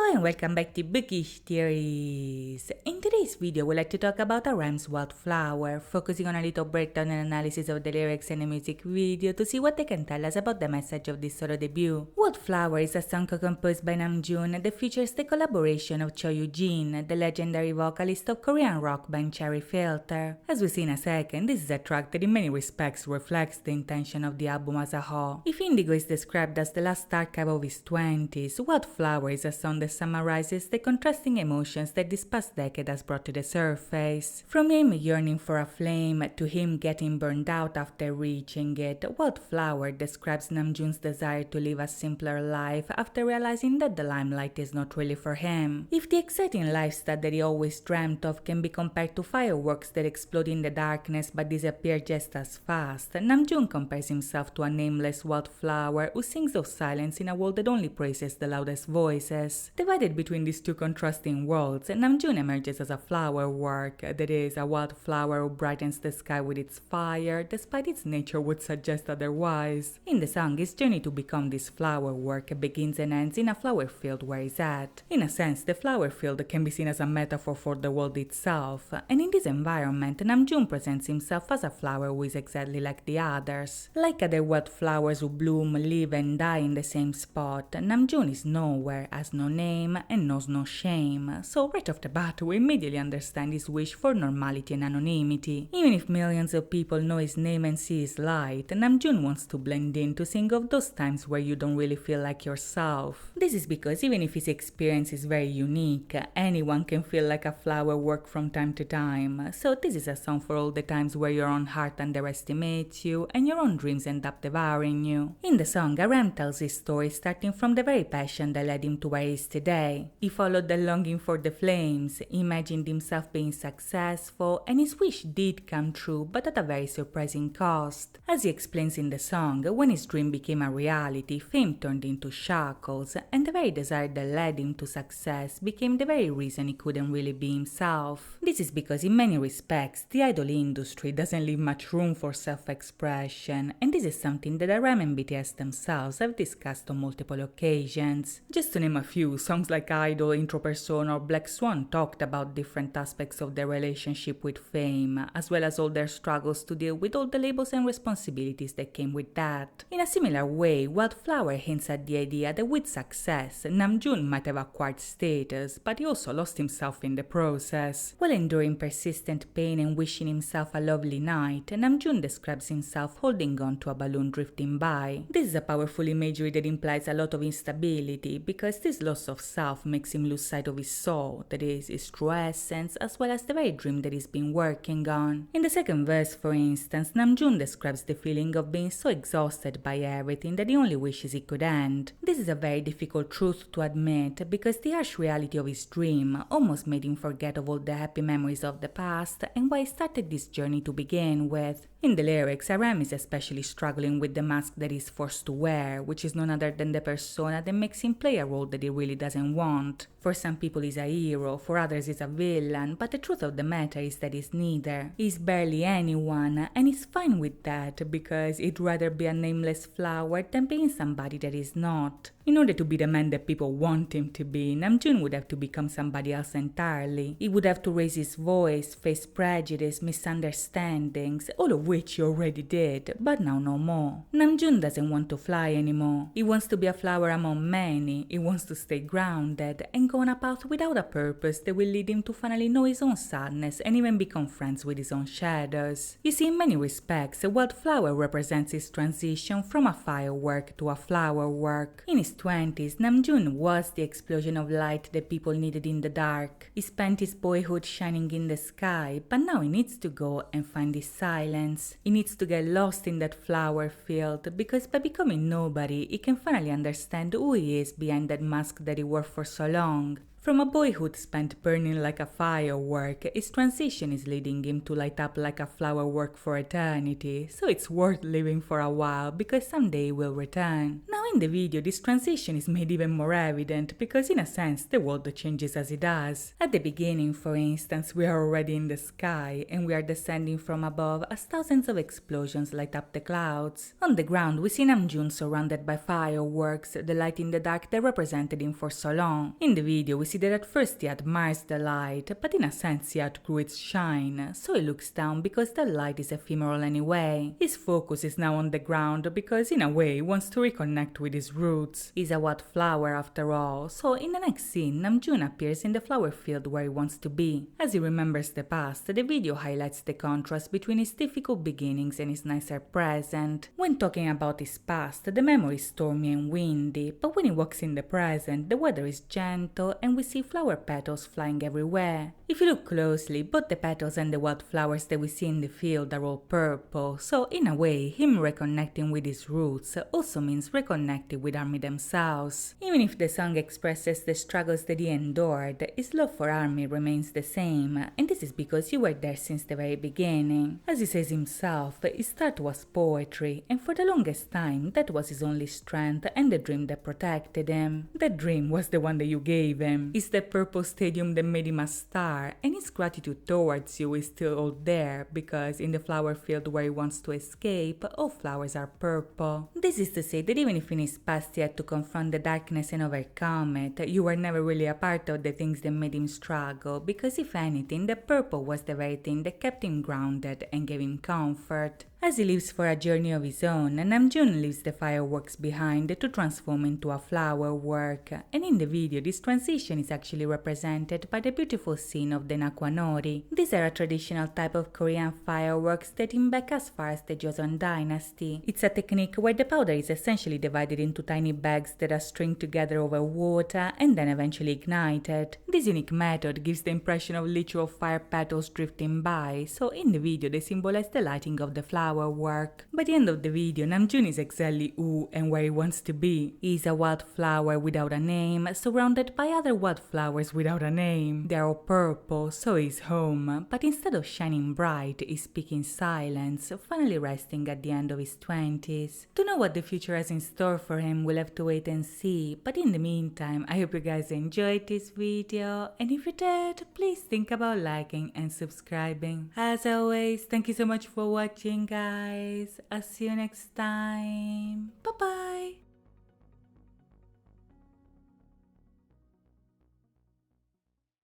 Hello and welcome back to Bookish Theories. In today's video, we'd like to talk about a rhyme's wildflower, focusing on a little breakdown and analysis of the lyrics and the music video to see what they can tell us about the message of this solo debut. Wildflower is a song composed by Namjoon that features the collaboration of Youjeen, the legendary vocalist of Korean rock band Cherry Filter. As we'll see in a second, this is a track that in many respects reflects the intention of the album as a whole. If Indigo is described as the last archive of his 20s, Wildflower is a song that summarizes the contrasting emotions that this past decade has brought to the surface. From him yearning for a flame to him getting burned out after reaching it, Wildflower describes Namjoon's desire to live a simpler life after realizing that the limelight is not really for him. If the exciting lifestyle that he always dreamt of can be compared to fireworks that explode in the darkness but disappear just as fast, Namjoon compares himself to a nameless wildflower who sings of silence in a world that only praises the loudest voices. Divided between these two contrasting worlds, Namjoon emerges as a flower work, that is, a wildflower who brightens the sky with its fire, despite its nature would suggest otherwise. In the song, his journey to become this flower work begins and ends in a flower field where he's at. In a sense, the flower field can be seen as a metaphor for the world itself, and in this environment, Namjoon presents himself as a flower who is exactly like the others. Like other wildflowers who bloom, live and die in the same spot, Namjoon is nowhere, has no name, and knows no shame, so right off the bat we immediately understand his wish for normality and anonymity. Even if millions of people know his name and see his light, Namjoon wants to blend in, to sing of those times where you don't really feel like yourself. This is because even if his experience is very unique, anyone can feel like a flower work from time to time, so this is a song for all the times where your own heart underestimates you and your own dreams end up devouring you. In the song, Aram tells his story starting from the very passion that led him to where he is today. He followed the longing for the flames, imagined himself being successful, and his wish did come true, but at a very surprising cost. As he explains in the song, when his dream became a reality, fame turned into shackles, and the very desire that led him to success became the very reason he couldn't really be himself. This is because in many respects, the idol industry doesn't leave much room for self-expression, and this is something that Aram and BTS themselves have discussed on multiple occasions. Just to name a few, songs like Idol, Intro Persona or Black Swan talked about different aspects of their relationship with fame, as well as all their struggles to deal with all the labels and responsibilities that came with that. In a similar way, Wildflower hints at the idea that with success, Namjoon might have acquired status, but he also lost himself in the process. While enduring persistent pain and wishing himself a lovely night, Namjoon describes himself holding on to a balloon drifting by. This is a powerful imagery that implies a lot of instability, because this loss of self makes him lose sight of his soul, that is, his true essence, as well as the very dream that he's been working on. In the second verse, for instance, Namjoon describes the feeling of being so exhausted by everything that he only wishes it could end. This is a very difficult truth to admit, because the harsh reality of his dream almost made him forget of all the happy memories of the past and why he started this journey to begin with. In the lyrics, Aram is especially struggling with the mask that he's forced to wear, which is none other than the persona that makes him play a role that he really doesn't want. For some people he's a hero, for others he's a villain, but the truth of the matter is that he's neither. He's barely anyone, and he's fine with that, because he'd rather be a nameless flower than being somebody that he's not. In order to be the man that people want him to be, Namjoon would have to become somebody else entirely. He would have to raise his voice, face prejudice, misunderstandings, all of which he already did, but now no more. Namjoon doesn't want to fly anymore. He wants to be a flower among many. He wants to stay grounded and go on a path without a purpose that will lead him to finally know his own sadness and even become friends with his own shadows. You see, in many respects, Wildflower represents his transition from a firework to a flower work. In his 20s, Namjoon was the explosion of light that people needed in the dark. He spent his boyhood shining in the sky, but now he needs to go and find his silence. He needs to get lost in that flower field, because by becoming nobody, he can finally understand who he is behind that mask that he wore for so long. From a boyhood spent burning like a firework, his transition is leading him to light up like a flower work for eternity, so it's worth living for a while because someday he will return. Now in the video, this transition is made even more evident because in a sense the world changes as it does. At the beginning, for instance, we are already in the sky and we are descending from above as thousands of explosions light up the clouds. On the ground, we see Namjoon surrounded by fireworks, the light in the dark that represented him for so long. In the video, we see that at first he admires the light, but in a sense he outgrew its shine, so he looks down because the light is ephemeral anyway. His focus is now on the ground because in a way he wants to reconnect with his roots. He's a wildflower after all, so in the next scene, Namjoon appears in the flower field where he wants to be. As he remembers the past, the video highlights the contrast between his difficult beginnings and his nicer present. When talking about his past, the memory is stormy and windy, but when he walks in the present, the weather is gentle and we see flower petals flying everywhere. If you look closely, both the petals and the wildflowers that we see in the field are all purple, so in a way, him reconnecting with his roots also means reconnecting with Army themselves. Even if the song expresses the struggles that he endured, his love for Army remains the same, and this is because you were there since the very beginning. As he says himself, his start was poetry, and for the longest time, that was his only strength and the dream that protected him. That dream was the one that you gave him. It's the purple stadium that made him a star, and his gratitude towards you is still all there because in the flower field where he wants to escape, all flowers are purple. This is to say that even if in his past he had to confront the darkness and overcome it, you were never really a part of the things that made him struggle because if anything, the purple was the very thing that kept him grounded and gave him comfort. As he leaves for a journey of his own, Namjoon leaves the fireworks behind to transform into a flower work, and in the video this transition is actually represented by the beautiful scene of the Nori. These are a traditional type of Korean fireworks dating back as far as the Joseon dynasty. It's a technique where the powder is essentially divided into tiny bags that are stringed together over water and then eventually ignited. This unique method gives the impression of literal fire petals drifting by, so in the video they symbolize the lighting of the flower work. By the end of the video, Namjoon is exactly who and where he wants to be. He is a wildflower without a name, surrounded by other wildflowers without a name. They are all purple, so he's home, but instead of shining bright, he's speaking silence, finally resting at the end of his 20s. To know what the future has in store for him, we'll have to wait and see, but in the meantime, I hope you guys enjoyed this video, and if you did, please think about liking and subscribing. As always, thank you so much for watching, guys. I'll see you next time. Bye bye.